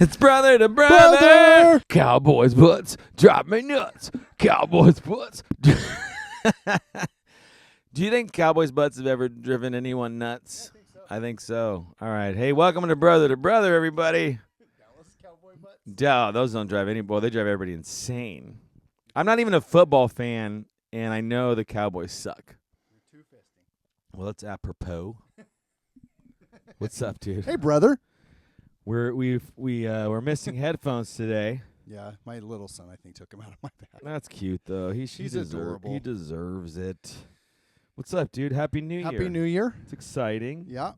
It's brother to brother. Cowboys' butts drive me nuts. Cowboys' butts. Do you think Cowboys' butts have ever driven anyone nuts? I think so. All right. Hey, welcome to brother, everybody. Dallas Cowboy butts. Duh, those don't drive anybody. They drive everybody insane. I'm not even a football fan, and I know the Cowboys suck. You're two-fisting. Well, it's apropos. What's up, dude? Hey, brother. We're missing headphones today. Yeah, my little son, I think, took him out of my bag. That's cute though. He's adorable. He deserves it. What's up, dude? Happy New Year. Happy New Year. It's exciting. Yeah.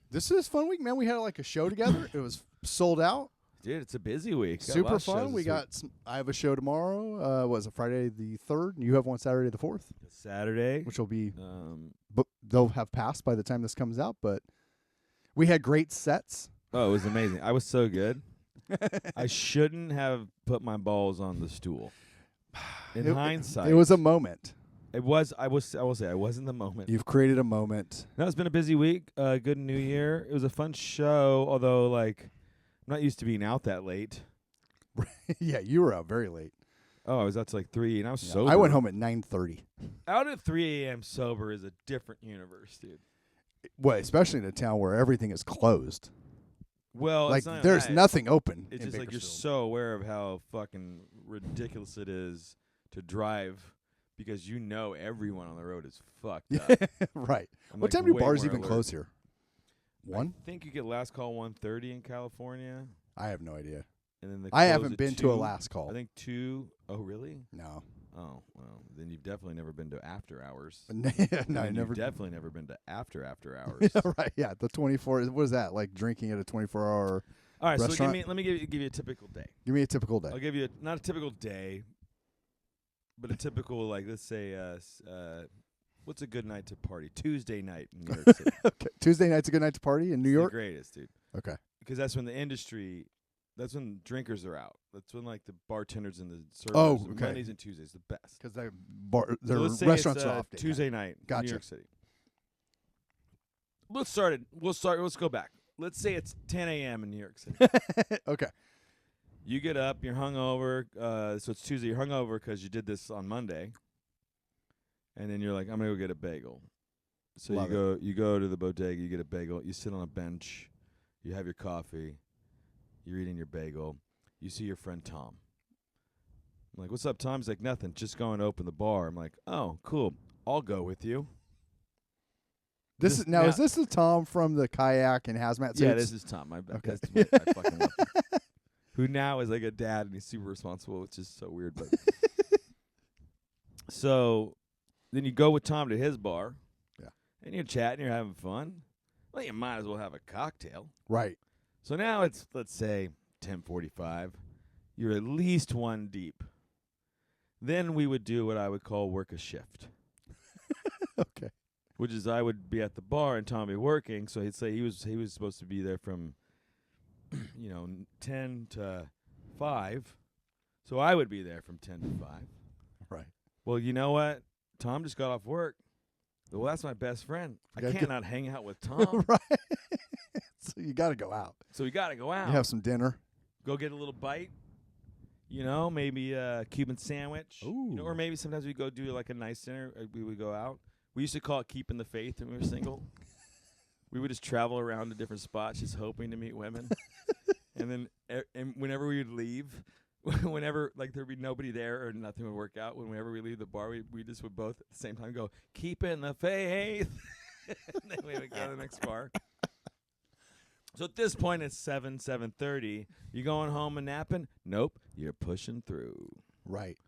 This is a fun week, man. We had like a show together. It was sold out. Dude, it's a busy week. Got a lot Super of shows fun. We this got I have a show tomorrow. Was it Friday the 3rd? And you have one Saturday the 4th, week. Saturday. which will be but they'll have passed by the time this comes out, but we had great sets. Oh, it was amazing. I was so good. I shouldn't have put my balls on the stool. In hindsight, It was a moment. It was. I will say I was in the moment. You've created a moment. No, it's been a busy week. Good New Year. It was a fun show, although like I'm not used to being out that late. Yeah, you were out very late. Oh, I was out to like 3, and I was Yeah, sober. I went home at 9:30. Out at 3 a.m. sober is a different universe, dude. Well, especially in a town where everything is closed. Well, Like it's not there's that. nothing open. It's in just like you're Bakersfield. so aware of how fucking ridiculous it is to drive because you know everyone on the road is fucked up. Right. I'm, What like, time do way bars more even alert. close here? 1? I think you get last call 1:30 in California, I have no idea. and then I close haven't at been 2. to a last call. I think 2. Oh, really? No. Oh, well, then you've definitely never been to after hours. no, I And never. You've definitely never been to after hours. Yeah, right. Yeah, the 24. What is that? Like drinking at a 24-hour. All right, so Restaurant? let me give you a typical day. Give me a typical day. I'll give you not a typical day, but a typical, like, let's say, what's a good night to party? Tuesday night in New York City. Okay. Tuesday night's a good night to party in New It's York. the greatest, dude. Okay. Because that's when the industry, that's when drinkers are out. That's when, like, the bartenders and the servers. Oh, okay. Mondays and Tuesdays, the best. Because their So let's say restaurants it's, are off. day Tuesday night in Gotcha. New York City. Let's go back. Let's say it's 10 a.m. in New York City. night. Okay. You get up, you're hungover. So it's Tuesday. You're hungover because you did this on Monday, and then you're like, I'm gonna go get a bagel. So Love you go to the bodega, you get a bagel. You sit on a bench, you have your coffee, you're eating your bagel. You see your friend Tom. I'm like, what's up, Tom? He's like, nothing. Just going to open the bar. I'm like, oh, cool. I'll go with you. This is now. Is this the Tom from the kayak and hazmat suits? Yeah, this is Tom. Okay. I fucking love him. Who now is like a dad and he's super responsible, which is so weird. But so then you go with Tom to his bar. Yeah. And you're chatting, you're having fun. Well, you might as well have a cocktail. Right. So now it's, let's say, 10:45. You're at least one deep. Then we would do what I would call work a shift. Okay. Which is I would be at the bar and Tom be working. So he'd say he was supposed to be there from 10 to 5. So I would be there from 10 to 5. Right. Well, you know what? Tom just got off work. Well, that's my best friend. I Gotta can't not hang out with Tom. Right. So you got to go out. So we got to go out. You have some dinner. Go get a little bite. Maybe a Cuban sandwich. Ooh. Or maybe sometimes we go do like a nice dinner. We would go out. We used to call it keeping the faith when we were single. We would just travel around to different spots just hoping to meet women. And then and whenever we would leave, whenever like there'd be nobody there or nothing would work out, whenever we leave the bar, we just would both at the same time go, keeping the faith. And then we would go to the next bar. So at this point, it's 7:30. You going home and napping? Nope. You're pushing through. Right.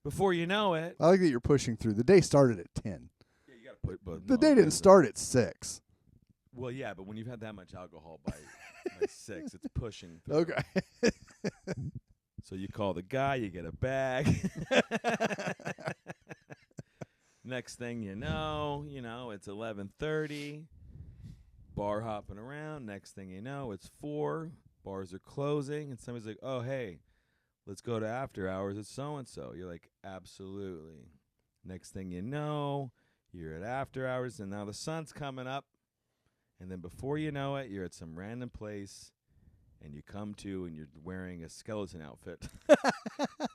Before you know it. I like that you're pushing through. The day started at 10. Yeah, you got to put both. The day didn't start at 6. Well, yeah, but when you've had that much alcohol by 6, it's pushing through. Okay. So you call the guy, you get a bag. Next thing you know, it's 11:30. Bar hopping around. Next thing you know, it's 4. Bars are closing, and somebody's like, "Oh, hey, let's go to after hours at so and so." You're like, "Absolutely." Next thing you know, you're at after hours, and now the sun's coming up, And then before you know it, you're at some random place, and you come to, and you're wearing a skeleton outfit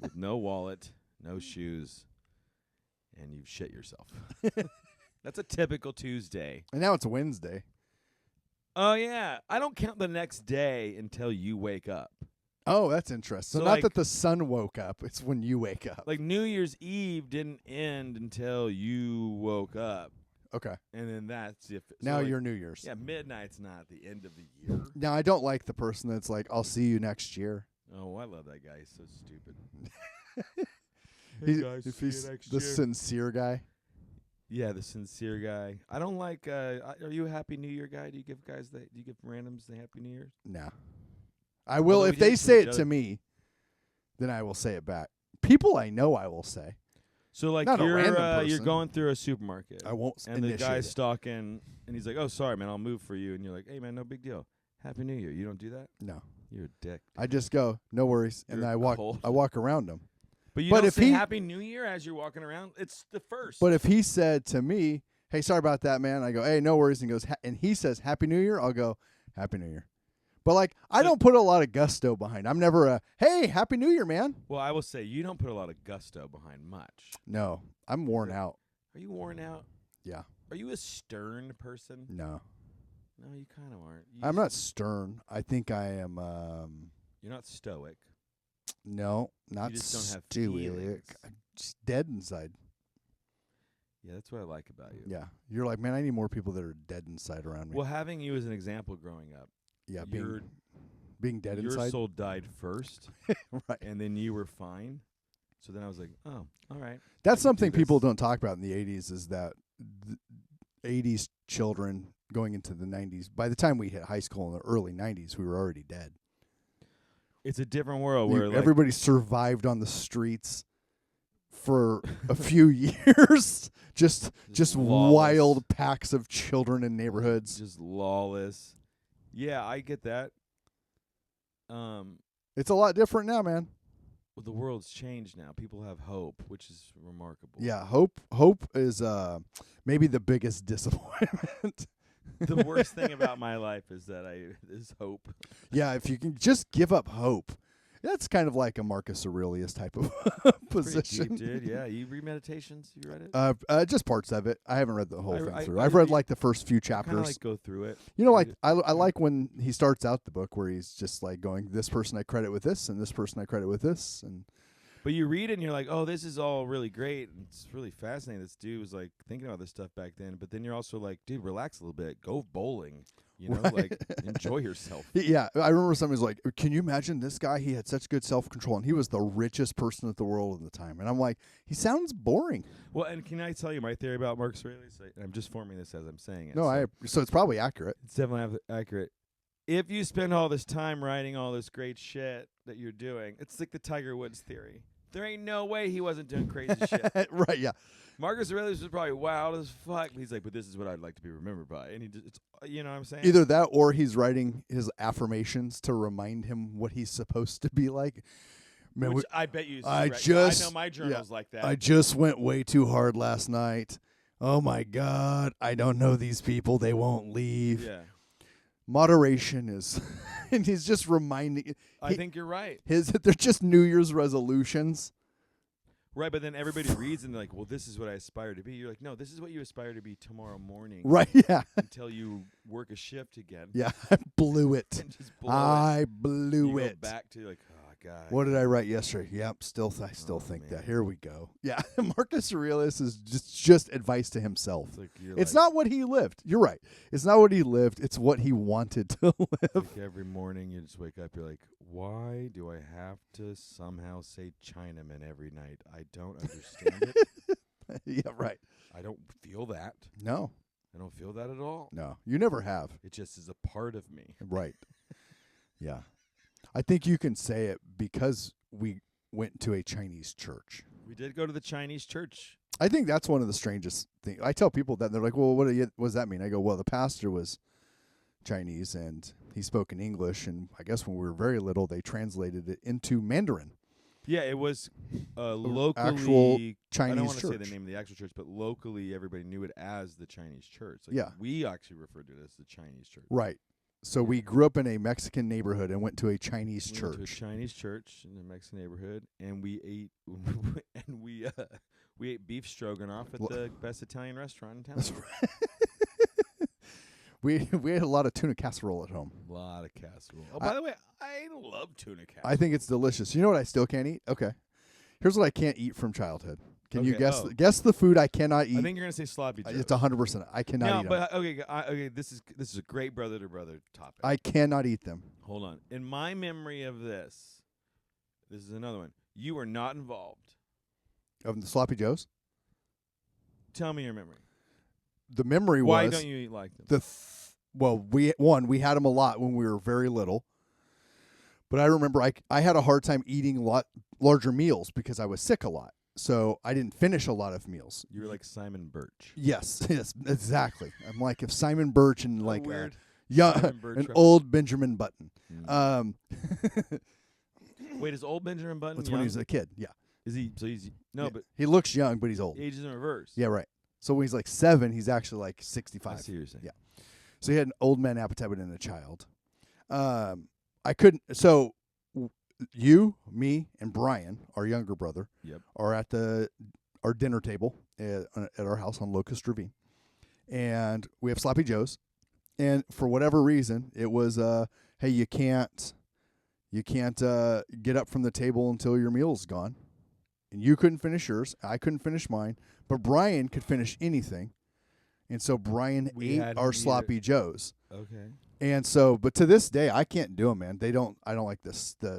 with no wallet, no shoes, and you've shit yourself. That's a typical Tuesday. And now it's Wednesday. Oh, yeah. I don't count the next day until you wake up. Oh, that's interesting. So not that the sun woke up. It's when you wake up. Like New Year's Eve didn't end until you woke up. Okay. And then that's if now you're New Year's. Yeah, midnight's not the end of the year. Now, I don't like the person that's like, I'll see you next year. Oh, I love that guy. He's so stupid. He's the sincere guy. Yeah, the sincere guy. I don't like. Are you a Happy New Year guy? Do you give randoms the Happy New Year? No. I will Although if they say it to me. Then I will say it back. People I know, I will say. So like not a random person. You're going through a supermarket. I won't. And the guy's stalking, and he's like, "Oh, sorry, man, I'll move for you." And you're like, "Hey, man, no big deal. Happy New Year." You don't do that? No. You're a dick. I just go, no worries, and then I walk. Cold. I walk around him. But you don't say Happy New Year as you're walking around. It's the first. But if he said to me, "Hey, sorry about that, man," I go, "Hey, no worries," and and he says, "Happy New Year," I'll go, "Happy New Year." But like, I don't put a lot of gusto behind. I'm never a, "Hey, Happy New Year, man." Well, I will say you don't put a lot of gusto behind much. No, I'm worn out. Are you worn out? Yeah. Are you a stern person? No. No, you kind of aren't. I'm not stern. I think I am. You're not stoic. No, not you just don't have stoic. feelings. I'm just dead inside. Yeah, that's what I like about you. Yeah, you're like, man, I need more people that are dead inside around me. Well, having you as an example growing up. Yeah, being dead your inside. Your soul died first, right? And then you were fine. So then I was like, oh, all right. That's something people don't talk about in the 80s is that the 80s children going into the 90s, by the time we hit high school in the early 90s, we were already dead. It's a different world where everybody survived on the streets for a few years. Just wild packs of children in neighborhoods. Just lawless. Yeah, I get that. It's a lot different now, man. Well, the world's changed now. People have hope, which is remarkable. Yeah, hope is maybe the biggest disappointment. The worst thing about my life is hope. Yeah, if you can just give up hope. That's kind of like a Marcus Aurelius type of position. Pretty deep, dude. Yeah, you read Meditations? You read it? Just parts of it. I haven't read the whole thing through. I've read like the first few chapters. Kind of like go through it. You know, like I like when he starts out the book where he's just like going, "This person I credit with this, and this person I credit with this," and. But you read it and you're like, oh, this is all really great. And it's really fascinating. This dude was like thinking about this stuff back then. But then you're also like, dude, relax a little bit. Go bowling. You know, like enjoy yourself. Yeah. I remember somebody was like, can you imagine this guy? He had such good self-control and he was the richest person in the world at the time. And I'm like, he sounds boring. Well, and can I tell you my theory about Marcus Aurelius? I'm just forming this as I'm saying it. No, so it's probably accurate. It's definitely accurate. If you spend all this time writing all this great shit that you're doing, it's like the Tiger Woods theory. There ain't no way he wasn't doing crazy shit. Right, yeah. Marcus Aurelius was probably wild as fuck. He's like, but this is what I'd like to be remembered by. And it's you know what I'm saying? Either that or he's writing his affirmations to remind him what he's supposed to be like. Man, which I bet you. I know my journal's like that. I just went way too hard last night. Oh, my God. I don't know these people. They won't leave. Yeah. Moderation is, and he's just reminding. I think you're right. They're just New Year's resolutions. Right, but then everybody reads and they're like, well, this is what I aspire to be. You're like, no, this is what you aspire to be tomorrow morning. Right, yeah. Until you work a shift again. Yeah, I blew it. I blew you it. Go back to like, oh, God. What did I write yesterday? Yep, I still think that. Here we go. Yeah, Marcus Aurelius is just advice to himself. It's not what he lived. You're right. It's not what he lived. It's what he wanted to live. Like every morning you just wake up, you're like, why do I have to somehow say Chinaman every night? I don't understand it. Yeah, right. I don't feel that. No. I don't feel that at all. No, you never have. It just is a part of me. Right. Yeah. I think you can say it because we went to a Chinese church. We did go to the Chinese church. I think that's one of the strangest things. I tell people that, and they're like, well, what does that mean? I go, well, the pastor was Chinese, and he spoke in English, and I guess when we were very little, they translated it into Mandarin. Yeah, it was locally actual Chinese I don't want to say church. the name of the actual church, but locally everybody knew it as the Chinese church. Like, Yeah. we actually referred to it as the Chinese church. Right. So we grew up in a Mexican neighborhood and went to a Chinese We church. went to a Chinese church in the Mexican neighborhood, and we ate we ate beef stroganoff at the best Italian restaurant in town. That's right. We had a lot of tuna casserole at home. A lot of casserole. Oh, by the way, I love tuna casserole. I think it's delicious. You know what I still can't eat? Okay. Here's what I can't eat from childhood. Can you guess guess the food I cannot eat? I think you're gonna say sloppy joes. It's 100%. I cannot eat them. But okay. This is a great brother to brother topic. I cannot eat them. Hold on. In my memory of this is another one. You were not involved. Of the sloppy joes? Tell me your memory. The memory Why was don't you eat like them? we had them a lot when we were very little. But I remember I had a hard time eating larger meals because I was sick a lot. So I didn't finish a lot of meals. You were like Simon Birch. Yes, exactly. I'm like if Simon Birch and like weird. an old Benjamin Button. Wait, is old Benjamin Button That's young? when he was a kid. Yeah. Is he? So he's no, Yeah. but He looks young, but he's old. age is in reverse. Yeah, right. So when he's like 7, he's actually like 65. I see what you're saying. Yeah. So he had an old man appetite within a child. I couldn't. So you, me, and Brian, our younger brother, are at our dinner table at our house on Locust Ravine, and we have sloppy joes. And for whatever reason, it was hey, you can't get up from the table until your meal's gone. And you couldn't finish yours. I couldn't finish mine. But Brian could finish anything. And so Brian ate our sloppy joes. Okay. And so, but to this day, I can't do them, man. I don't like the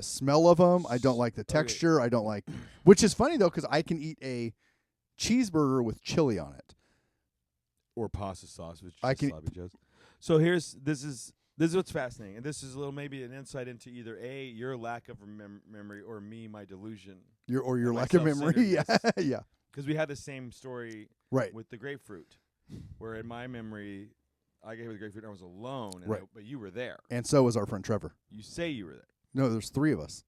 smell of them. I don't like the texture. I don't like, which is funny though, because I can eat a cheeseburger with chili on it. Or pasta sauce, which I is can- sloppy joes. So this is what's fascinating, and this is a little maybe an insight into either A, your lack of memory, or me, my delusion. Your my lack of memory. Yeah, self-centeredness. yeah. Because we had the same story Right. with the grapefruit, where in my memory, I gave the grapefruit and I was alone, and Right. but you were there. And so was our friend Trevor. You say you were there. No, there's 3 of us.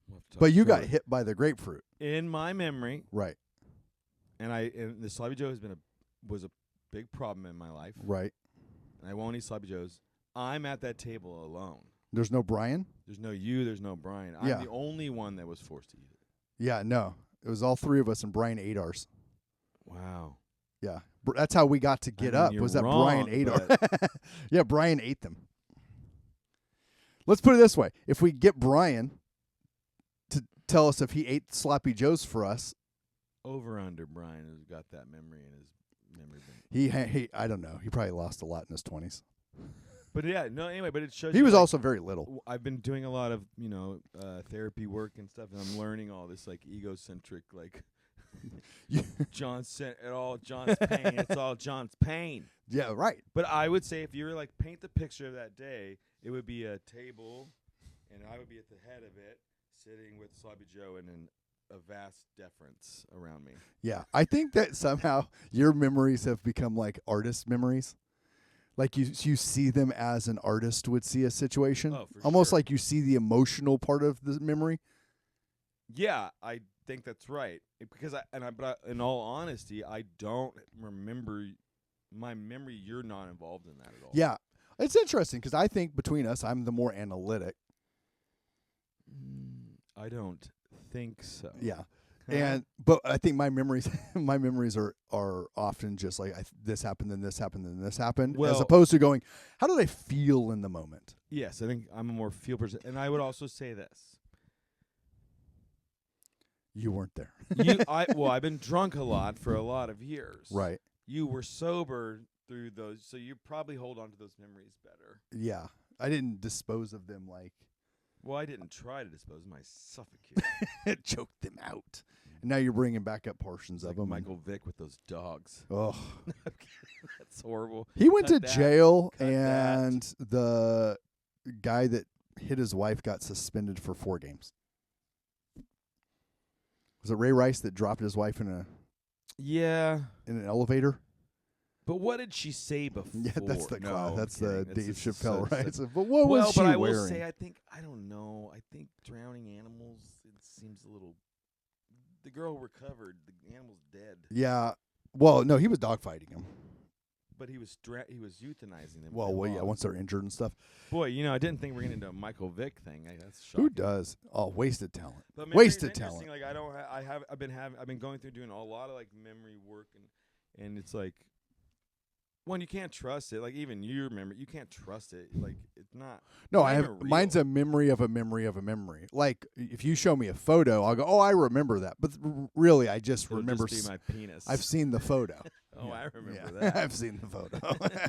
We'll have to talk But to you got Trevor. hit by the grapefruit. In my memory, Right. and the sloppy joe was a big problem in my life. Right. And I won't eat sloppy joes. I'm at that table alone. There's no Brian? There's no you. There's no Brian. I'm Yeah. the only one that was forced to eat it. Yeah, no. It was all 3 of us, and Brian ate ours. Wow. Yeah. That's how we got to get up, you're was that wrong, Brian ate our. but- Yeah, Brian ate them. Let's put it this way. If we get Brian to tell us if he ate sloppy joes for us, Over under Brian has got that memory in his memory bank. he I don't know. He probably lost a lot in his 20s. But yeah, no. Anyway, but it shows. He you, was like, also very little. I've been doing a lot of therapy work and stuff, and I'm learning all this like egocentric like. John's pain. It's all John's pain. Yeah, right. But I would say if you were like paint the picture of that day, it would be a table, and I would be at the head of it, sitting with Sloppy Joe and a vast deference around me. Yeah, I think that somehow your memories have become like artist memories. Like you see them as an artist would see a situation. Oh, for almost sure. like you see the emotional part of the memory. Yeah, I think that's right. Because but in all honesty, I don't remember my memory. You're not involved in that at all. Yeah, it's interesting because I think between us, I'm the more analytic. I don't think so. Yeah, but I think my memories are often just like this happened, then this happened, then this happened, as Well- opposed to going, how did I feel in the moment? Yes, I think I'm a more feel person, and I would also say this. You weren't there. I've been drunk a lot for a lot of years. Right. You were sober through those, so you probably hold on to those memories better. Yeah, I didn't dispose of them like. Well, I didn't try to dispose of them. I suffocated. Choked them out. And now you're bringing back up portions of like them. Michael Vick with those dogs. Oh, That's horrible. he went to Cut that. jail, Cut and the guy that hit his wife got suspended for 4 games. Was it Ray Rice that dropped his wife in Yeah. an elevator? But what did she say before? Yeah, that's the no, that's I'm the kidding. Dave It's just Chappelle, so- right? so- But what was she but I wearing? will say, I don't know. I think drowning animals. It seems a little. The girl recovered. The animal's dead. Yeah. Well, no, he was dogfighting him. But he was euthanizing them. Well, yeah, once they're injured and stuff. Boy, I didn't think we were getting into a Michael Vick thing. That's shocking. Who does? Oh, wasted talent. But Wasted it's interesting, talent. Like I've been going through doing a lot of like memory work and it's like one, you can't trust it. Like even you remember, you can't trust it. Like it's not. No, not I have. even real. Mine's a memory of a memory of a memory. Like if you show me a photo, I'll go, "Oh, I remember that." But really, I just It'll remember. Just be my penis. I've seen the photo. Oh, I remember Yeah. that. I've seen the photo.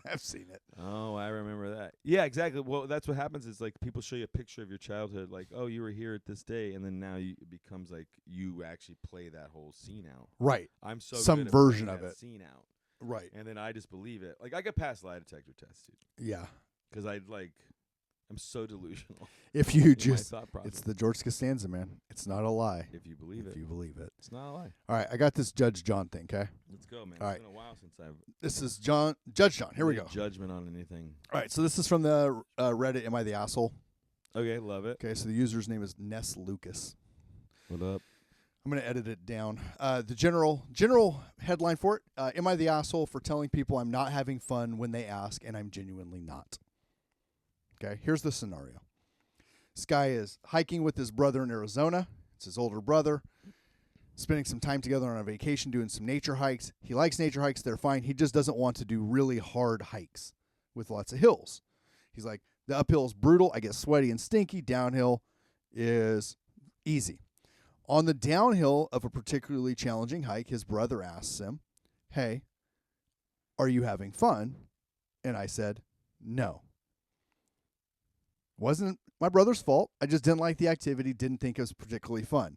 I've seen it. Oh, I remember that. Yeah, exactly. Well, that's what happens is like people show you a picture of your childhood, like, oh, you were here at this day, and then now it becomes like you actually play that whole scene out. Right. I'm so Some good at version playing of that it. scene out, Right. and then I just believe it. Like I could pass lie detector test, dude, Yeah. because I'm so delusional. If you in my just, thought process. it's the George Costanza, man. It's not a lie. If you believe If it, you believe it. it's not a lie. All right, I got this Judge John thing. Okay. Let's go, man. All right. It's been a while since I've This is Judge John. Here we made go. judgment on anything. All right, so this is from the Reddit. Am I the asshole? Okay, love it. Okay, so the user's name is Ness Lucas. What up? I'm going to edit it down. The general headline for it, am I the asshole for telling people I'm not having fun when they ask and I'm genuinely not? Okay, here's the scenario. This guy is hiking with his brother in Arizona. It's his older brother. Spending some time together on a vacation doing some nature hikes. He likes nature hikes. They're fine. He just doesn't want to do really hard hikes with lots of hills. He's like, the uphill is brutal. I get sweaty and stinky. Downhill is easy. On the downhill of a particularly challenging hike, his brother asks him, hey, are you having fun? And I said, no. Wasn't my brother's fault. I just didn't like the activity, didn't think it was particularly fun.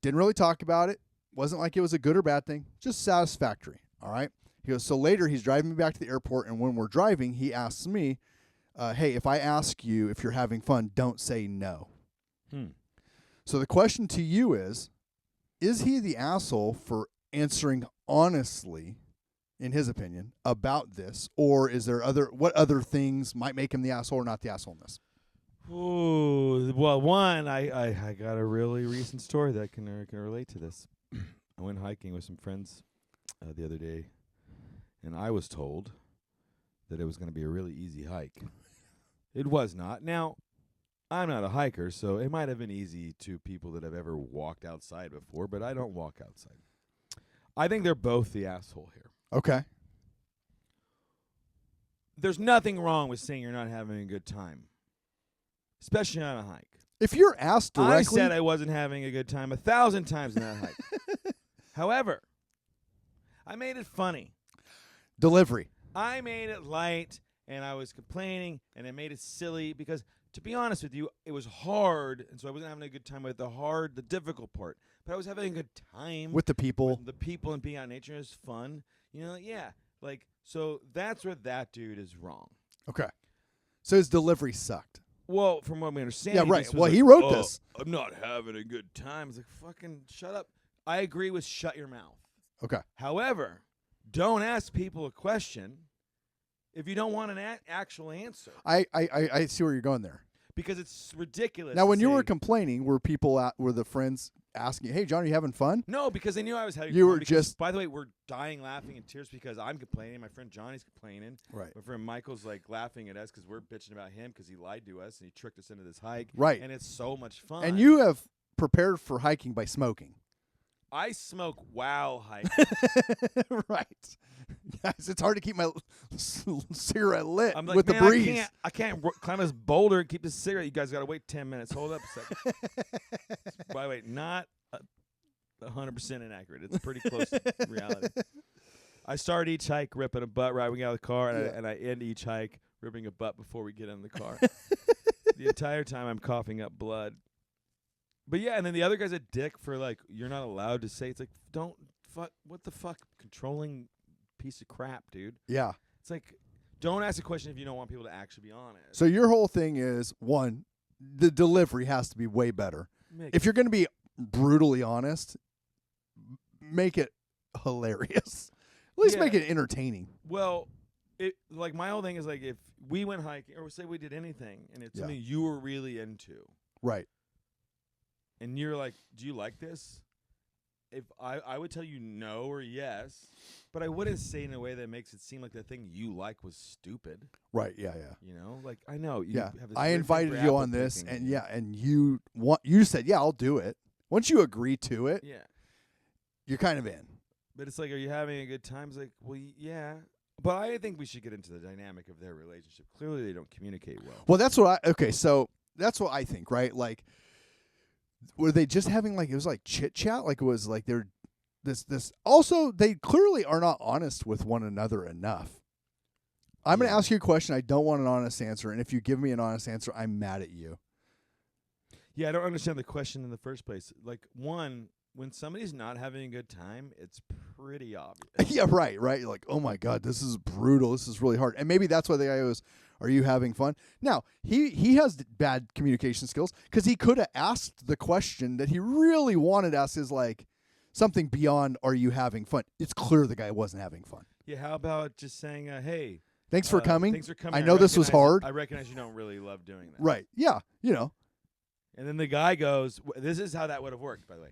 Didn't really talk about it. Wasn't like it was a good or bad thing, just satisfactory. All right. He goes, so later he's driving me back to the airport, and when we're driving, he asks me, hey, if I ask you if you're having fun, don't say no. So the question to you is he the asshole for answering honestly, in his opinion, about this, or is there what other things might make him the asshole or not the asshole in this? Ooh, well, one, I got a really recent story that can relate to this. I went hiking with some friends the other day, and I was told that it was going to be a really easy hike. It was not. Now, I'm not a hiker, so it might have been easy to people that have ever walked outside before, but I don't walk outside. I think they're both the asshole here. Okay. There's nothing wrong with saying you're not having a good time, especially on a hike. If you're asked directly, I said I wasn't having a good time 1,000 times in that hike. However, I made it funny. Delivery. I made it light, and I was complaining, and I made it silly because, to be honest with you, it was hard, and so I wasn't having a good time with the difficult part. But I was having a good time With the people. with the people and being out in nature. It was fun. So that's where that dude is wrong. Okay. So his delivery sucked. Well, from what we understand, Yeah, he right. just was Well, like, he wrote this. I'm not having a good time. It's like, fucking shut up. I agree with shut your mouth. Okay. However, don't ask people a question if you don't want an actual answer, I see where you're going there. because it's ridiculous. Now, to when you were say- complaining, were the friends asking, hey, John, are you having fun? No, because they knew I was having You fun were because, just- by the way, we're dying laughing in tears because I'm complaining. My friend Johnny's complaining. Right. My friend Michael's like laughing at us because we're bitching about him because he lied to us and he tricked us into this hike. Right. And it's so much fun. And you have prepared for hiking by smoking. I smoke while hiking. Right. Guys, it's hard to keep my cigarette lit I'm like, with man, the breeze. I can't climb this boulder and keep this cigarette. You guys got to wait 10 minutes. Hold up a second. By the way, not 100% inaccurate. It's pretty close to reality. I start each hike ripping a butt right when we get out of the car, and I end each hike ripping a butt before we get in the car. The entire time I'm coughing up blood. But yeah, and then the other guy's a dick for like, you're not allowed to say. It's like, what the fuck, controlling piece of crap, dude. Yeah. It's like, don't ask a question if you don't want people to actually be honest. So your whole thing is, one, the delivery has to be way better. If you're going to be brutally honest, make it hilarious. At least make it entertaining. Well, like my whole thing is like if we went hiking or say we did anything and it's something you were really into. Right. And you're like, do you like this? If I would tell you no or yes, but I wouldn't say in a way that makes it seem like the thing you like was stupid. Right, yeah. You know, like I know. Yeah, have this I invited you on this, and and you said, yeah, I'll do it. Once you agree to it, you're kind of in. But it's like, are you having a good time? It's like, well, yeah. But I think we should get into the dynamic of their relationship. Clearly, they don't communicate well. Well, that's what so that's what I think, right? Like, were they just having like, it was like chit chat? Like it was like they're this. Also, they clearly are not honest with one another enough. I'm going to ask you a question. I don't want an honest answer. And if you give me an honest answer, I'm mad at you. Yeah, I don't understand the question in the first place. Like, one, when somebody's not having a good time, it's pretty obvious. Yeah, right. You're like, oh my God, this is brutal. This is really hard. And maybe that's why the guy goes, are you having fun? Now, he has bad communication skills because he could have asked the question that he really wanted to ask is like something beyond, are you having fun? It's clear the guy wasn't having fun. Yeah, how about just saying, hey. Thanks for coming. Thanks for coming. I know this was hard. I recognize you don't really love doing that. Right. Yeah, you know. And then the guy goes, this is how that would have worked, by the way.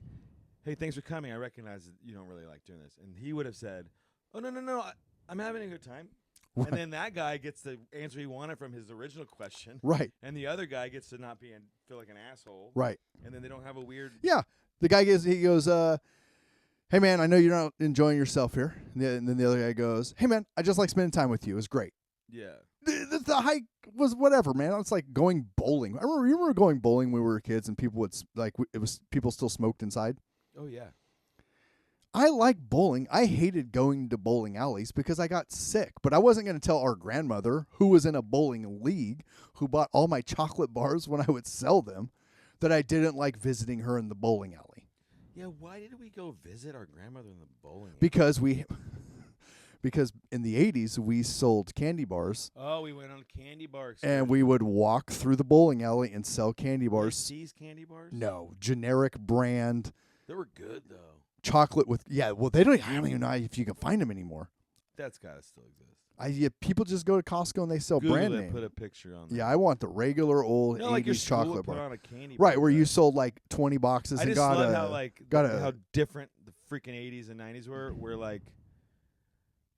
Hey, thanks for coming. I recognize that you don't really like doing this. And he would have said, oh, no. I'm having a good time. Right. And then that guy gets the answer he wanted from his original question. Right. And the other guy gets to not feel like an asshole. Right. And then they don't have a weird. Yeah. The guy goes, hey, man, I know you're not enjoying yourself here. And then the other guy goes, hey, man, I just like spending time with you. It was great. Yeah. The hike was whatever, man. It's like going bowling. You remember going bowling when we were kids and people would people still smoked inside. Oh yeah. I like bowling. I hated going to bowling alleys because I got sick. But I wasn't going to tell our grandmother, who was in a bowling league, who bought all my chocolate bars when I would sell them, that I didn't like visiting her in the bowling alley. Yeah. Why did we go visit our grandmother in the bowling alley? Because in the 80s, we sold candy bars. Oh, we went on a candy bar excursion. And we would walk through the bowling alley and sell candy bars. Like these candy bars? No, generic brand. They were good, though. Chocolate with, I don't even know if you can find them anymore. That's got to still exist. People just go to Costco and they sell Google brand it, name. Put a picture on there. Yeah, I want the regular old 80s like your chocolate put bar. On a candy right, bar, where you sold like 20 boxes and got love how different the freaking 80s and 90s were. Where like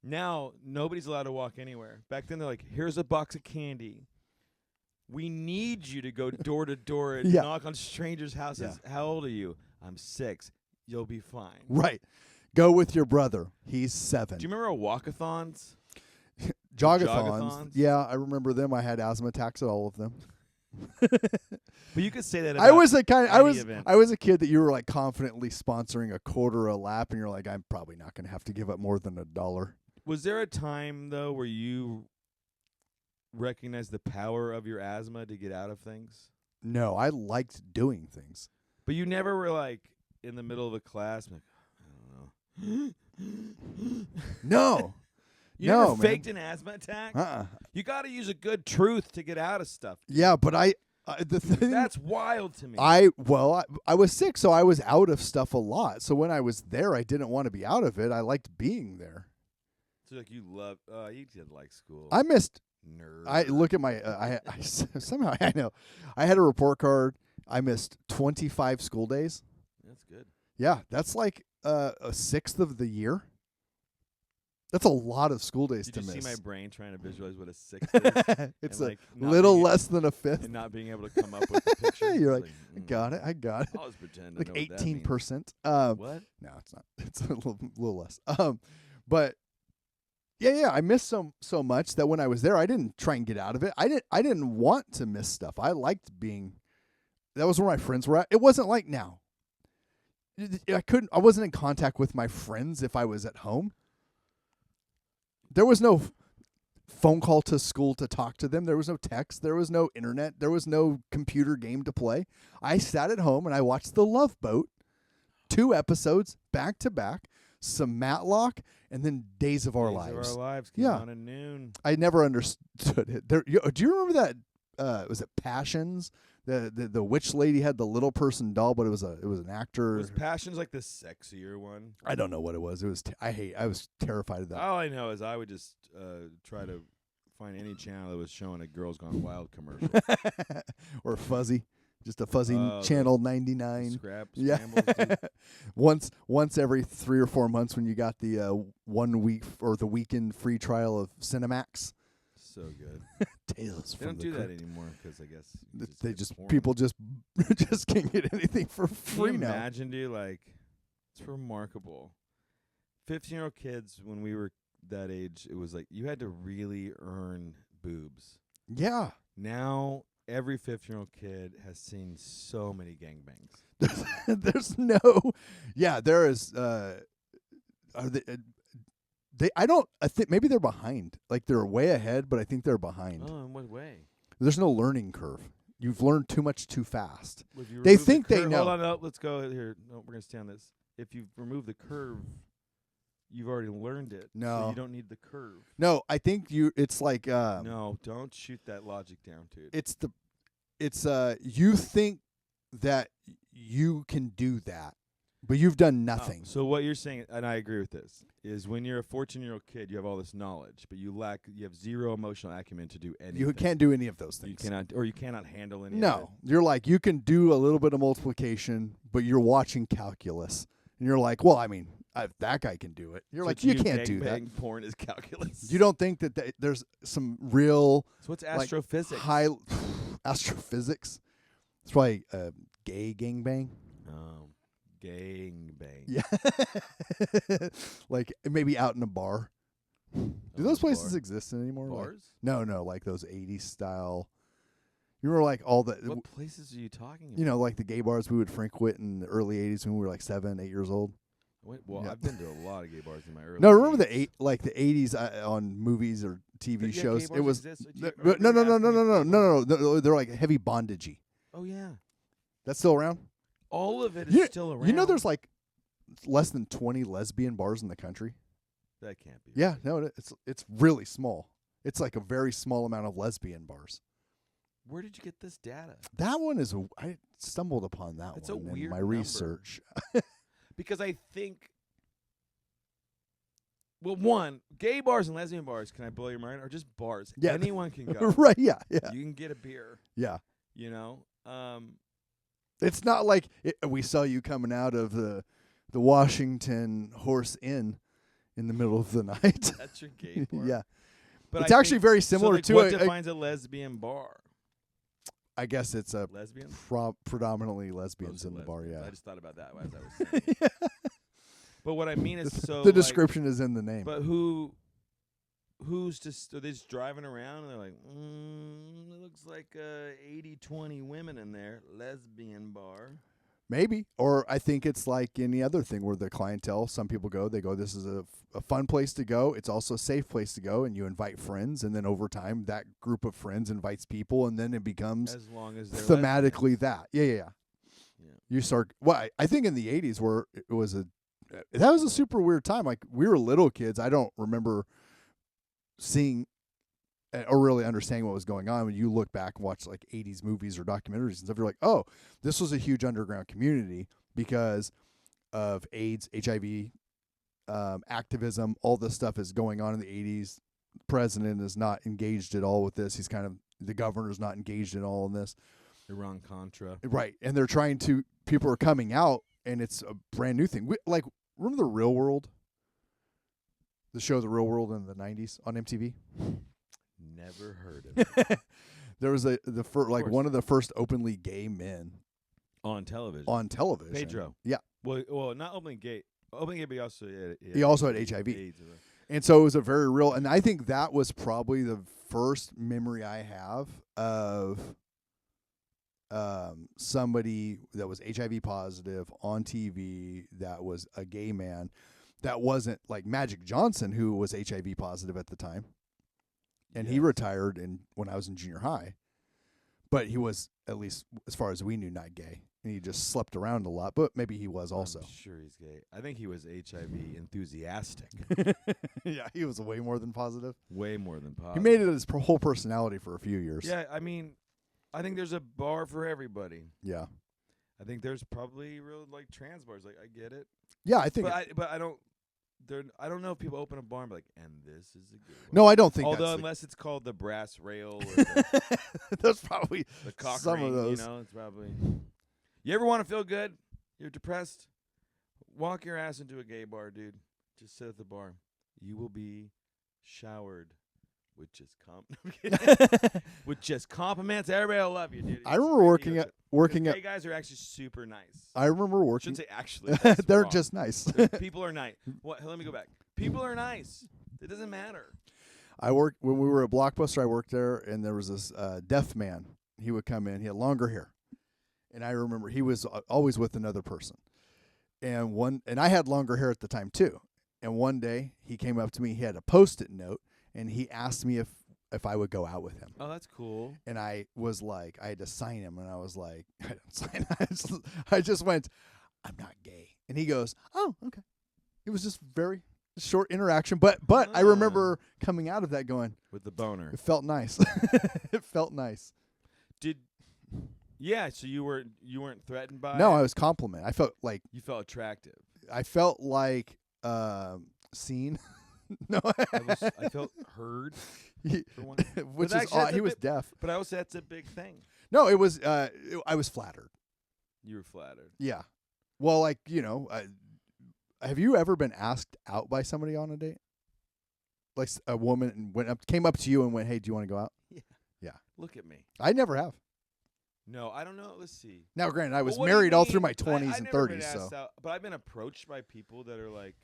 now nobody's allowed to walk anywhere. Back then they're like, here's a box of candy. We need you to go door to door and knock on strangers' houses. Yeah. How old are you? I'm 6. You'll be fine. Right. Go with your brother. He's 7. Do you remember walkathons? Jogathons. Yeah, I remember them. I had asthma attacks at all of them. But you could say that about I was a kid that you were like confidently sponsoring a quarter a lap and you're like, I'm probably not going to have to give up more than $1. Was there a time though where you recognized the power of your asthma to get out of things? No, I liked doing things. But you never were like in the middle of a class like, I don't know. No. You never faked an asthma attack? Uh-uh. You got to use a good truth to get out of stuff. Yeah, but the thing that's wild to me. I was sick, so I was out of stuff a lot. So when I was there, I didn't want to be out of it. I liked being there. So like you did like school. I missed. Nerd. I look at my. Somehow I know. I had a report card. I missed 25 school days. That's good. Yeah, that's like a sixth of the year. That's a lot of school days to miss. Did you see my brain trying to visualize what a sixth is? It's a little less than a fifth. And not being able to come up with the picture. You're like, I got it. I was pretending like 18%. What? No, it's not. It's a little less. But yeah, I missed so much that when I was there, I didn't try and get out of it. I didn't want to miss stuff. I liked being. That was where my friends were at. It wasn't like now. I wasn't in contact with my friends if I was at home. There was no phone call to school to talk to them. There was no text. There was no internet. There was no computer game to play. I sat at home and I watched The Love Boat, 2 episodes back to back, some Matlock, and then Days of Our Lives. Days of Our Lives came on at noon. I never understood it. Do you remember that was it Passions? The witch lady had the little person doll, but it was an actor. Was Passions like the sexier one? I don't know what it was. It was I was terrified of that. All I know is I would just try to find any channel that was showing a Girls Gone Wild commercial. Or Fuzzy. Just a Fuzzy channel 99. Scrambles, once every 3 or 4 months when you got the 1 week or the weekend free trial of Cinemax. So good. Tales they from don't the do crypt. that anymore because I guess They people just can't get anything for free Can you now. imagine, dude, like, it's remarkable. 15-year-old kids, when we were that age, it was like you had to really earn boobs. Yeah. Now every 15-year-old kid has seen so many gangbangs. There's no, yeah, there is. Are they? I think maybe they're behind. Like they're way ahead, but I think they're behind. Oh, in what way? There's no learning curve. You've learned too much too fast. Well, if you They remove think the they curve, know. Hold on, no, let's go here. No, we're gonna stay on this. If you remove the curve, you've already learned it. No. So you don't need the curve. No, I think it's like No, don't shoot that logic down, dude. it's you think that you can do that, but you've done nothing. So what you're saying, and I agree with this, is when you're a 14-year-old kid, you have all this knowledge, but you have zero emotional acumen to do anything. You can't do any of those things. You cannot handle any of it. No, you're like you can do a little bit of multiplication, but you're watching calculus, and you're like, well, I mean, that guy can do it. You're So like, to you can't do that. gangbang porn is calculus. You don't think that there's some real So what's astrophysics? high astrophysics? It's probably gay gangbang. Gangbang. Yeah, like maybe out in a bar. Do those places bar. exist anymore? Bars? Like, no, like those 80s style. You remember like all the What places are you talking about? you know, like the gay bars we would frequent in the early 80s when we were like 7, 8 years old. Yeah. I've been to a lot of gay bars in my early. No, remember 80s. the 80s on movies or TV But yeah, shows. gay bars It was exist. no, Are you asking me if no. They're like heavy bondagey. Oh yeah, That's still around. all of it is still around. You know, there's like less than 20 lesbian bars in the country. that can't be. Yeah, no, it's really small. It's like a very small amount of lesbian bars. Where did you get this data? That one is I stumbled upon that That's a one in weird my number. research. Because I think, well, one, gay bars and lesbian bars, can I blow your mind, are just bars. Yeah. Anyone can go. Right? Yeah, yeah, You can get a beer. yeah. You know. It's not like we saw you coming out of the Washington Horse Inn in the middle of the night. That's your gay bar. Yeah, But it's I actually think- very so, similar like, to what a defines a lesbian bar? I guess it's a Lesbian. predominantly lesbians Mostly in the bar. lesbians. Yeah, I just thought about that as I was saying. But what I mean is, so the like, description is in the name. But who's just? Are they just driving around and they're like, it looks like 80-20 women in there, lesbian bar. Maybe. Or I think it's like any other thing where the clientele, some people they go, this is a fun place to go. It's also a safe place to go, and you invite friends, and then over time that group of friends invites people, and then it becomes As long as they're thematically that. Yeah. You start, I think in the 80s where it was that was a super weird time. Like we were little kids. I don't remember seeing or really understanding what was going on. When you look back and watch like 80s movies or documentaries and stuff, you're like, oh, this was a huge underground community because of AIDS, HIV, activism. All this stuff is going on in the 80s. The president is not engaged at all with this. He's the governor's not engaged at all in this. Iran Contra. Right. And they're people are coming out, and it's a brand new thing. Remember The Real World? The show The Real World in the 90s on MTV? Never heard of it. There was one of the first openly gay men on television. Pedro. Yeah. Well, not openly gay. Openly gay, but He also had HIV. AIDS. And so it was a very real, and I think that was probably the first memory I have of somebody that was HIV positive on TV that was a gay man. That wasn't like Magic Johnson, who was HIV positive at the time. And he retired when I was in junior high. But he was, at least as far as we knew, not gay. And he just slept around a lot, but maybe he was also. I'm sure he's gay. I think he was HIV enthusiastic. Yeah, he was way more than positive. Way more than positive. He made it his whole personality for a few years. Yeah, I mean, I think there's a bar for everybody. Yeah. I think there's probably real like trans bars. Like I get it. Yeah, I think. But I don't. I don't know if people open a bar and be like, and this is a good one. No, I don't think. Although that's unless it's called the Brass Rail, or that's probably the cock some ring, of those. You know, it's probably. You ever want to feel good? You're depressed. Walk your ass into a gay bar, dude. Just sit at the bar. You will be showered with just compliments. Everybody will love you, dude. I remember working at gay guys are actually super nice. I remember I working. shouldn't say actually. They're wrong. just nice. People are nice. What? Let me go back. People are nice. It doesn't matter. I worked when we were at Blockbuster. I worked there, and there was this deaf man. He would come in. He had longer hair, and I remember he was always with another person. And I had longer hair at the time too. And one day he came up to me. He had a Post-it note, and he asked me if I would go out with him. Oh, that's cool. And I was like, I had to sign him, and I was like, I don't sign. I just went, I'm not gay. And he goes, oh, okay. It was just very short interaction, but I remember coming out of that going with the boner. It felt nice. It felt nice. Yeah, so you weren't threatened by No, it? I was complimented. I felt like You felt attractive. I felt like seen. No, I felt heard. Which is odd. He was deaf. But I would say that's a big thing. No, it was. I was flattered. You were flattered. Yeah. Well, like have you ever been asked out by somebody on a date? Like a woman came up to you and went, "Hey, do you want to go out?" Yeah. Yeah. Look at me. I never have. No, I don't know. Let's see. Now, granted, I was Well, what do you married all through mean? my 20s and 30s, so. But I've been approached by people that are like,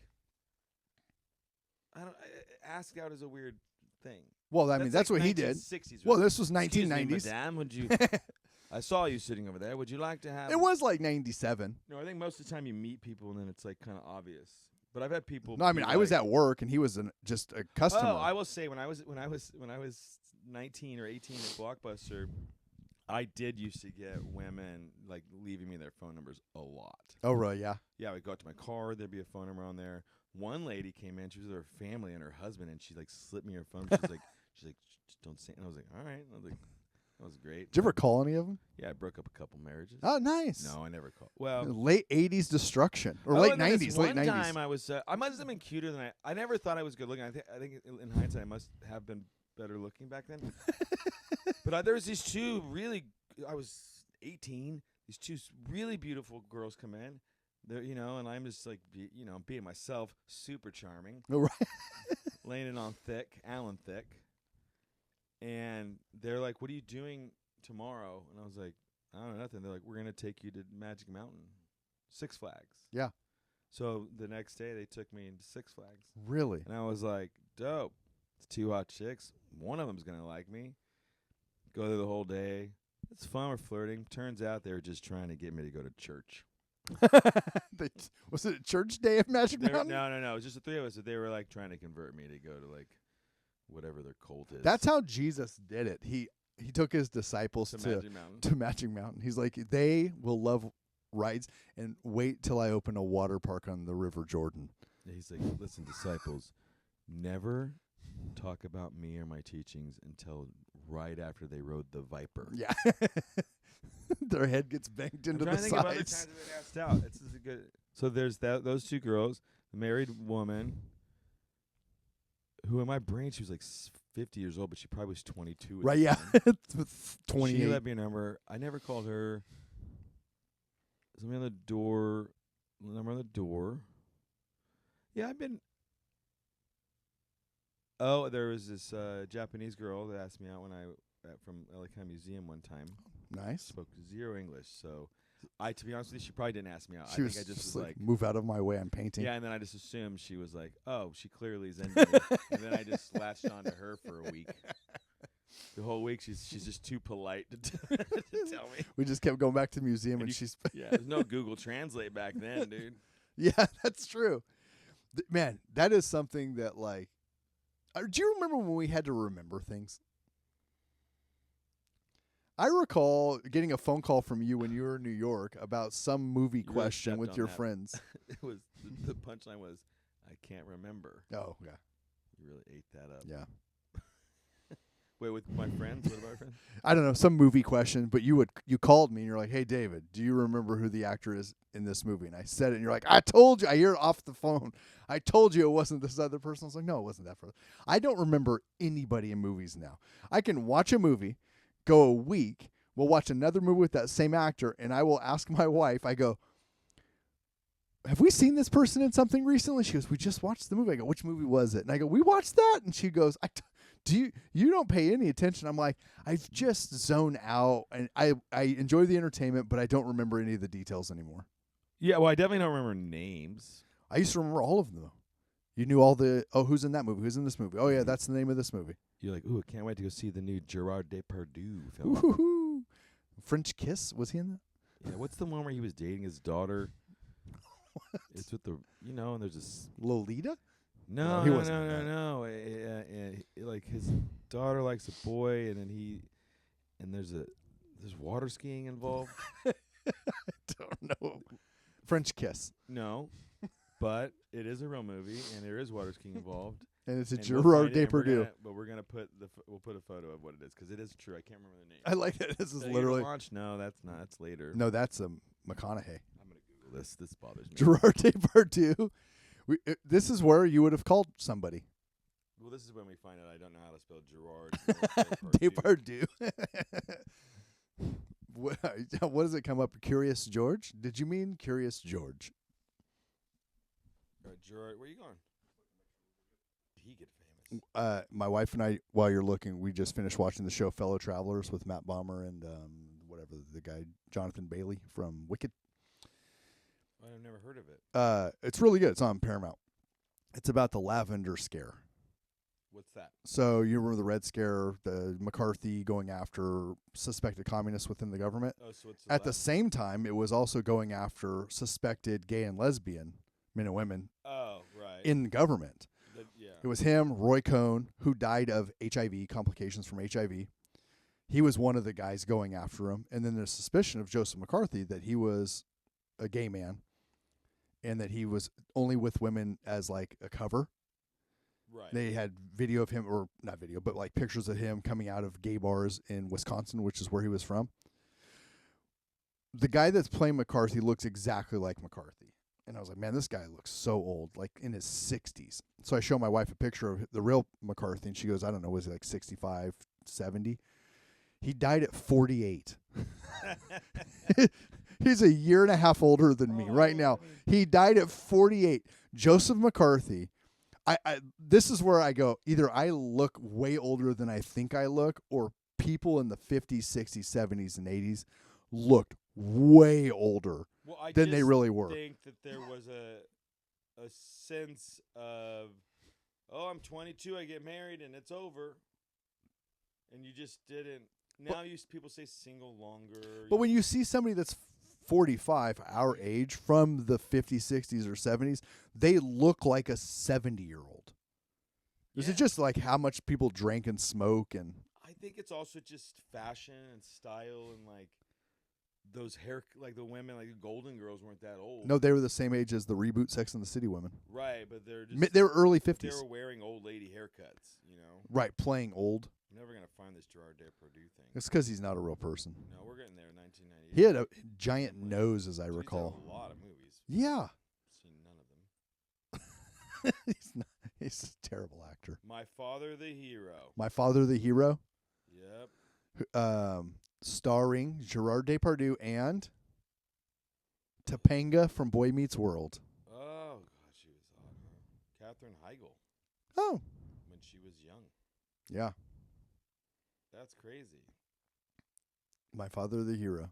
ask out is a weird thing. Well, I mean, that's like what he did. 1960s, Well, right? this was 1990s. Excuse me, madame, would you? I saw you sitting over there. Would you like to have? It was like 97. No, I think most of the time you meet people and then it's like kind of obvious. But I've had people. No, I mean, I was at work and he was just a customer. Oh, I will say when I was 19 or 18 at Blockbuster, I did used to get women like leaving me their phone numbers a lot. Oh, right, yeah. Yeah, I would go out to my car. There'd be a phone number on there. One lady came in. She was with her family and her husband, and she like slipped me her phone. She's like, just don't say. And I was like, all right. I was like, that was great. Did you ever call any of them? Yeah, I broke up a couple marriages. Oh, nice. No, I never called. Well, late 80s destruction or late 90s. Late 90s. One time I must have been cuter than I never thought I was good looking. I think in hindsight I must have been better looking back then. But there was these two really. I was 18. These two really beautiful girls come in. They're, and I'm just like, being myself, super charming. Oh, right. Laying it on thick, Alan thick. And they're like, what are you doing tomorrow? And I was like, I don't know, nothing. They're like, we're going to take you to Magic Mountain, Six Flags. Yeah. So the next day they took me into Six Flags. Really? And I was like, dope. It's two hot chicks. One of them's going to like me. Go there the whole day. It's fun. We're flirting. Turns out they were just trying to get me to go to church. Was it a church day of Magic Mountain? No. It was just the three of us. They were like trying to convert me to go to like whatever their cult is. That's how Jesus did it. He took his disciples to Magic Mountain. He's like, they will love rides and wait till I open a water park on the River Jordan. Yeah, he's like, listen, disciples, never talk about me or my teachings until right after they rode the Viper. Yeah. Their head gets banged into the sides. Of other times I've been asked out. It's a good. So there's those two girls, the married woman, who in my brain she was like 50 years old, but she probably was 22. Right? Yeah. 28. She let me a number. I never called her. Something on the door. Number on the door. Yeah, I've been. Oh, there was this Japanese girl that asked me out when from LA County Museum one time. Nice. Spoke zero English, so to be honest with you, she probably didn't ask me out. I think I just was like, move out of my way, I'm painting. Yeah, and then I just assumed she was like, oh, she clearly is into me. And then I just latched onto her for a week. The whole week, she's just too polite to tell me. We just kept going back to the museum, and she's yeah. There's no Google Translate back then, dude. Yeah, that's true. Man, that is something that like. Do you remember when we had to remember things? I recall getting a phone call from you when you were in New York about some movie question with your friends. It was the punchline was, "I can't remember." Oh yeah, you really ate that up. Yeah. Wait, with my friends? What about my friends? I don't know, some movie question, but you called me and you're like, "Hey, David, do you remember who the actor is in this movie?" And I said it, and you're like, "I told you." I hear it off the phone. I told you it wasn't this other person. I was like, "No, it wasn't that person." I don't remember anybody in movies now. I can watch a movie, go a week, we'll watch another movie with that same actor, and I will ask my wife. I go, "Have we seen this person in something recently?" She goes, "We just watched the movie." I go, "Which movie was it?" And I go, "We watched that." And she goes, you don't pay any attention." I'm like, I just zone out, and I enjoy the entertainment, but I don't remember any of the details anymore. Yeah, well, I definitely don't remember names. I used to remember all of them, though. You knew all the, who's in that movie? Who's in this movie? Oh, yeah, that's the name of this movie. You're like, ooh, I can't wait to go see the new Gerard Depardieu film. Ooh, French Kiss? Was he in that? Yeah, what's the one where he was dating his daughter? It's with the, and there's this Lolita? No, he no, wasn't in that. no. Like his daughter likes a boy, and then there's water skiing involved. I don't know. French Kiss. No, but it is a real movie, and there is water skiing involved. And it's a And Gerard Depardieu. But we're gonna we'll put a photo of what it is because it is true. I can't remember the name. I like that. This is Did I get literally. a launch? No, that's not. That's later. No, that's McConaughey. I'm gonna Google this. This bothers me. Gerard Depardieu. This is where you would have called somebody. Well, this is when we find out I don't know how to spell Gerard. Depardieu. What does it come up? Curious George? Did you mean Curious George? Gerard, where you going? Did he get famous? My wife and I, while you're looking, we just finished watching the show Fellow Travelers with Matt Bomer and whatever the guy Jonathan Bailey from Wicked. I've never heard of it. It's really good. It's on Paramount. It's about the lavender scare. What's that? So you remember the Red Scare, the McCarthy going after suspected communists within the government? Oh, so it's At the same time, it was also going after suspected gay and lesbian men and women in government. Yeah. It was him, Roy Cohn, who died of HIV, complications from HIV. He was one of the guys going after him. And then there's suspicion of Joseph McCarthy that he was a gay man and that he was only with women as like a cover. Right. They had video of him, or not video, but like pictures of him coming out of gay bars in Wisconsin, which is where he was from. The guy that's playing McCarthy looks exactly like McCarthy. And I was like, man, this guy looks so old, like in his 60s. So I show my wife a picture of the real McCarthy, and she goes, I don't know, was he like 65, 70? He died at 48. He's a year and a half older than me right now. He died at 48. Joseph McCarthy. This is where I go, either I look way older than I think I look, or people in the 50s, 60s, 70s, and 80s looked way older than they really were. I think that there was a sense of, oh, I'm 22, I get married, and it's over. And you just didn't. Now people say single longer. But when you see somebody that's 45, our age, from the 50s, 60s, or 70s, they look like a 70-year-old. Is it just like how much people drink and smoke? And I think it's also just fashion and style and like those hair, like the women, like the Golden Girls weren't that old. No, they were the same age as the reboot Sex and the City women. Right, but they were early 50s. They were wearing old lady haircuts, Right, playing old. I'm never going to find this Gerard Depardieu thing. It's because he's not a real person. No, we're getting there in 1998. He had a giant nose, as I recall. He's done a lot of movies. Yeah. I've seen none of them. He's a terrible actor. My Father the Hero. My Father the Hero? Yep. Starring Gerard Depardieu and Topanga from Boy Meets World. Oh, God, she was hot, huh? Katherine Heigl. Oh. When she was young. Yeah. That's crazy. My Father the Hero.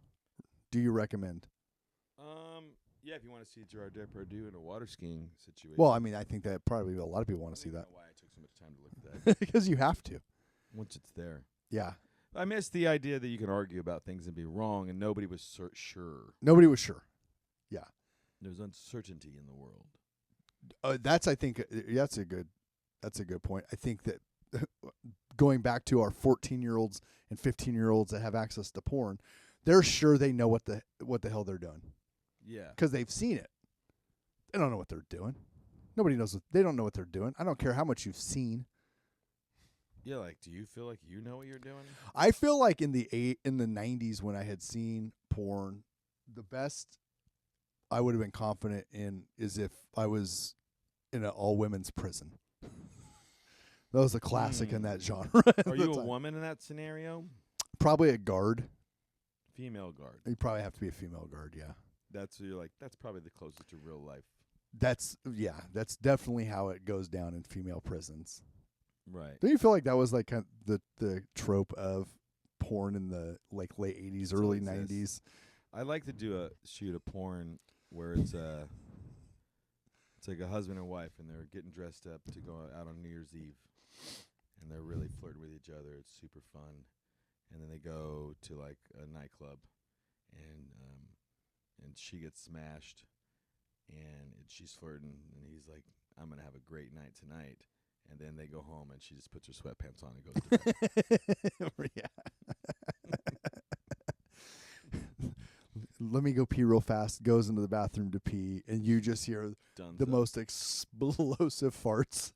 Do you recommend? Yeah, if you want to see Gerard Depardieu in a water skiing situation. Well, I mean, I think that probably a lot of people want to see that. I don't know why I took so much time to look at that. Because you have to. Once it's there. Yeah. I miss the idea that you can argue about things and be wrong, and nobody was sure. Nobody was sure. Yeah. There's uncertainty in the world. I think that's a good point. I think that going back to our 14-year-olds and 15-year-olds that have access to porn, they're sure they know what the hell they're doing. Yeah. Because they've seen it. They don't know what they're doing. Nobody knows. They don't know what they're doing. I don't care how much you've seen. Yeah, like, do you feel like you know what you're doing? I feel like in the 90s when I had seen porn, the best I would have been confident in is if I was in an all women's prison. That was a classic in that genre. Are you a woman in that scenario? Probably a guard. Female guard. You probably have to be a female guard, yeah. That's probably the closest to real life. That's definitely how it goes down in female prisons. Right. Don't you feel like that was like kind of the trope of porn in the like late 80s, early 90s? I'd like to shoot a porn where it's like a husband and wife and they're getting dressed up to go out on New Year's Eve and they're really flirting with each other. It's super fun. And then they go to like a nightclub and she gets smashed and she's flirting and he's like, I'm going to have a great night tonight. And then they go home and she just puts her sweatpants on and goes to bed. Yeah. Let me go pee real fast. Goes into the bathroom to pee, and you just hear the most explosive farts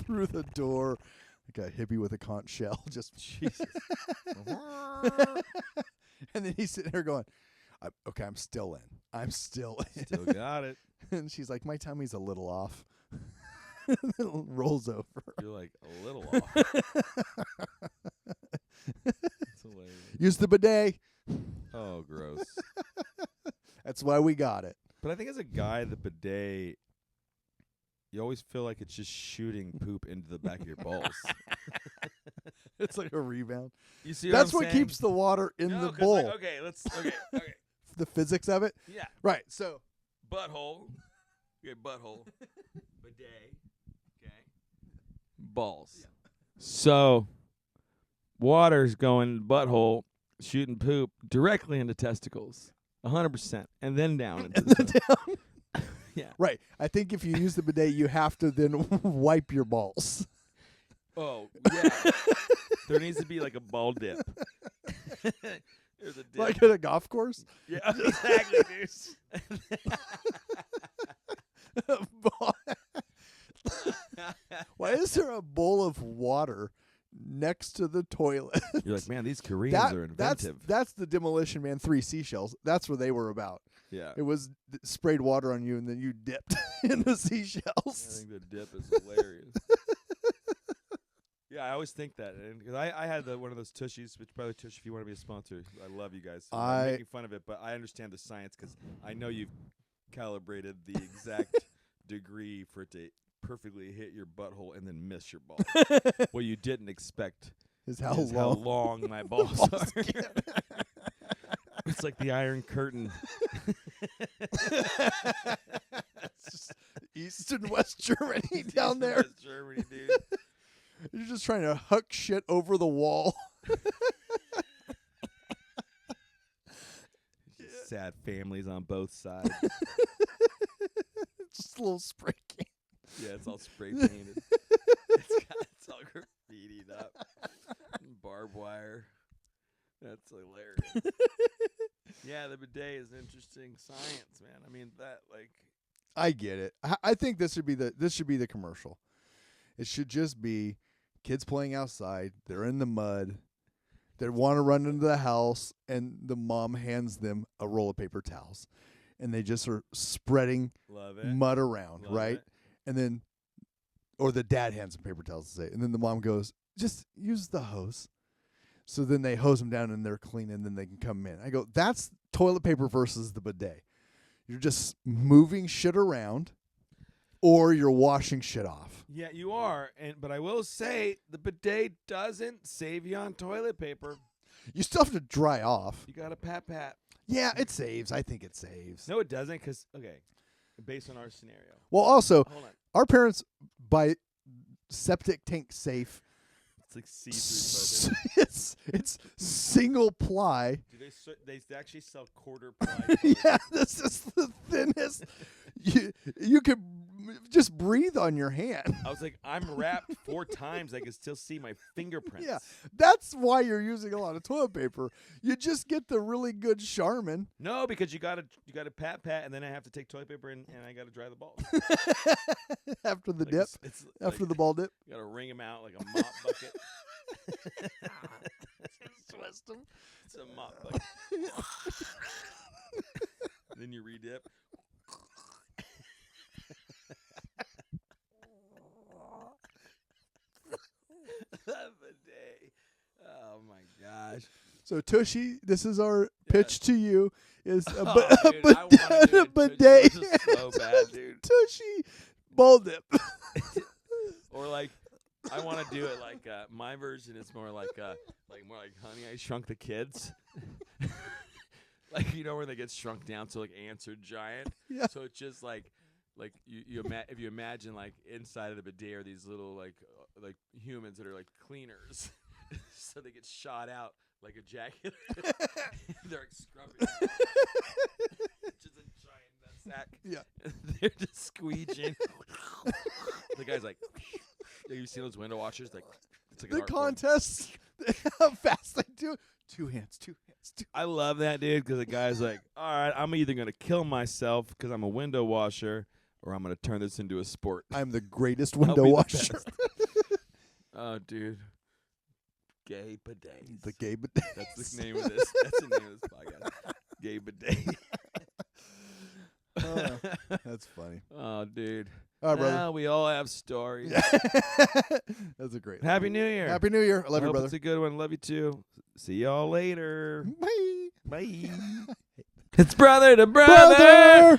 through the door, like a hippie with a conch shell. Just Jesus. And then he's sitting there going, "Okay, I'm still in. I'm still in. Still got it." And she's like, "My tummy's a little off." And then it rolls over. You're like, a little off. That's hilarious. Use the bidet. Oh, gross. That's why we got it. But I think as a guy, the bidet, you always feel like it's just shooting poop into the back of your balls. It's like a rebound. You see That's what what keeps the water in the bowl. Like, okay. The physics of it? Yeah. Right, so. Butthole. Okay, butthole. Bidet. Okay. Balls. Yeah. So, water's going butthole, shooting poop directly into testicles. 100%. And then down into the down. Yeah. Right. I think if you use the bidet, you have to then wipe your balls. Oh, yeah. There needs to be like a ball dip. There's a dip. Like at a golf course? Yeah, exactly, dude. Why is there a bowl of water next to the toilet? You're like, man, these Koreans are inventive. That's the Demolition Man 3 seashells. That's what they were about. Yeah. It was sprayed water on you and then you dipped in the seashells. I think the dip is hilarious. Yeah, I always think that. Because I had one of those tushies, which, by the way, Tush, if you want to be a sponsor, I love you guys. So I'm making fun of it, but I understand the science because I know you've calibrated the exact degree for it to perfectly hit your butthole and then miss your balls. What you didn't expect is how long my balls are. It's like the Iron Curtain. It's just East and West Germany down there. West Germany, dude. You're just trying to huck shit over the wall. Sad families on both sides. Just a little spray can. Yeah, it's all spray painted. It's all graffitied up. Barbed wire. That's hilarious. Yeah, the bidet is interesting science, man. I mean, that like. I get it. I think this should be the commercial. It should just be kids playing outside. They're in the mud. They want to run into the house, and the mom hands them a roll of paper towels, and they just are spreading mud around, right? And then, or the dad hands them paper towels to say, and then the mom goes, "Just use the hose." So then they hose them down, and they're clean, and then they can come in. I go, that's toilet paper versus the bidet. You're just moving shit around. Or you're washing shit off. Yeah, you are. But I will say the bidet doesn't save you on toilet paper. You still have to dry off. You got to pat. Yeah, it saves. I think it saves. No, it doesn't because, okay, based on our scenario. Well, also, our parents buy septic tank safe. It's like see-through. It's single ply. Do they actually sell quarter ply? Yeah, this is the thinnest. You could just breathe on your hand. I was like, I'm wrapped 4 times. I can still see my fingerprints. Yeah, that's why you're using a lot of toilet paper. You just get the really good Charmin. No, because you gotta pat, and then I have to take toilet paper and I gotta dry the balls. After the Like dip, it's after like, the ball dip. you gotta wring them out like a mop bucket. Twist them. It's a mop bucket. Then you redip. Bidet. Oh my gosh. So Tushy, this is our pitch to you. Is a, Dude, I wanna do it. bidet. This is so bad, dude. Tushy ball dip. Or like, I want to do it like my version is more like Honey, I Shrunk the Kids. Like, you know, where they get shrunk down so like ants are giant. Yeah. So it's just like you if you imagine like inside of the bidet are these little like humans that are like cleaners. So they get shot out like a jacket. They're like scrubbing. Just a giant nutsack. Yeah. They're just squeeging. The guy's like, have you seen those window washers? Like, it's like The an art form. contest. How fast they do it. 2 hands. I love that, dude, because the guy's like, all right, I'm either going to kill myself because I'm a window washer or I'm going to turn this into a sport. I'm the greatest I'll window be the washer. best. Oh, dude. Gay Bidet. The Gay Bidet. That's the name of this. That's the name of this podcast. Gay Bidet. That's funny. Oh, dude. All right, brother. We all have stories. That's a great. Happy New Year. Happy New Year. I love you, hope brother. It's a good one. Love you too. See y'all later. Bye. Bye. It's brother to brother.